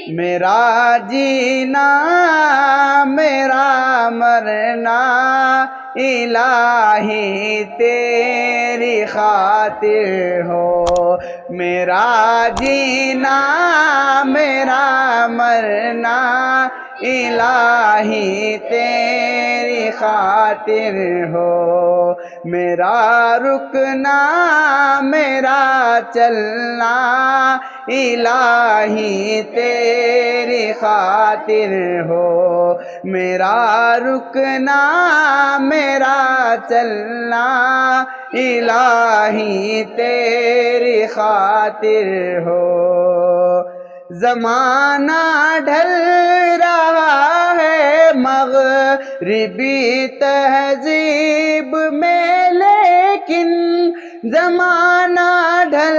میرا جینا میرا مرنا الہی تیری خاطر ہو، میرا جینا میرا مرنا الہی تیری خاطر ہو، میرا رکنا میرا چلنا الہی تیری خاطر ہو، میرا رکنا میرا چلنا الہی تیری خاطر ہو۔ زمانہ ڈھل رہا ہے مغربی تہذیب میں، لیکن زمانہ ڈھل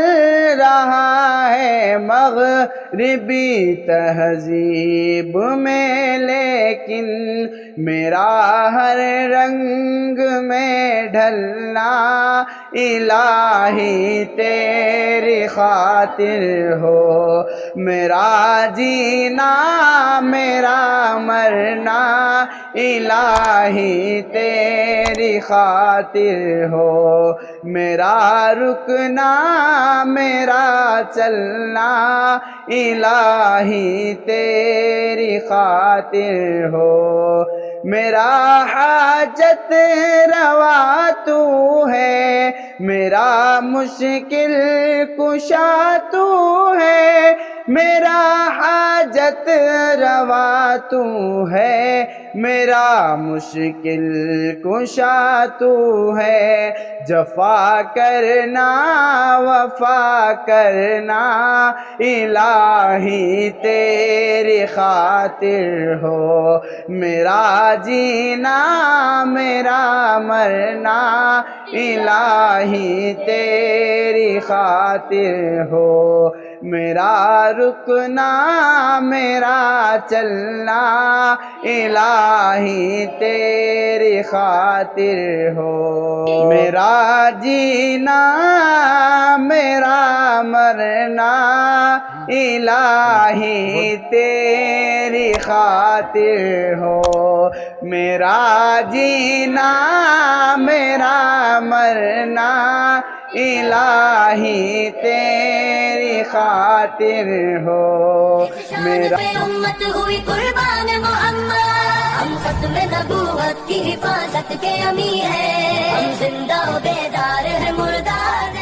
رہا ہے مغربی تہذیب میں، لیکن میرا ہر رنگ میں ڈھلنا الہی تیری خاطر ہو، میرا جینا میرا مرنا الہی تیری خاطر ہو، میرا رکنا میرا چلنا الہی تیری خاطر ہو، میرا حاجت روا تو ہے، میرا مشکل کشا تو ہے، میرا حاجت روا تو ہے، میرا مشکل کشا تو ہے، جفا کرنا وفا کرنا الہی تیری خاطر ہو، میرا جینا میرا مرنا الہی تیری خاطر ہو، میرا رکنا میرا چلنا الہی تیری خاطر ہو، میرا جینا میرا مرنا الہی تیری خاطر ہو، میرا جینا میرا مرنا الہی تیری خاطر ہو، میرا امت ہوئی قربان محمد، ہم ختم نبوت کی حفاظت کے امی ہیں، ہم زندہ و بیدار ہے مردار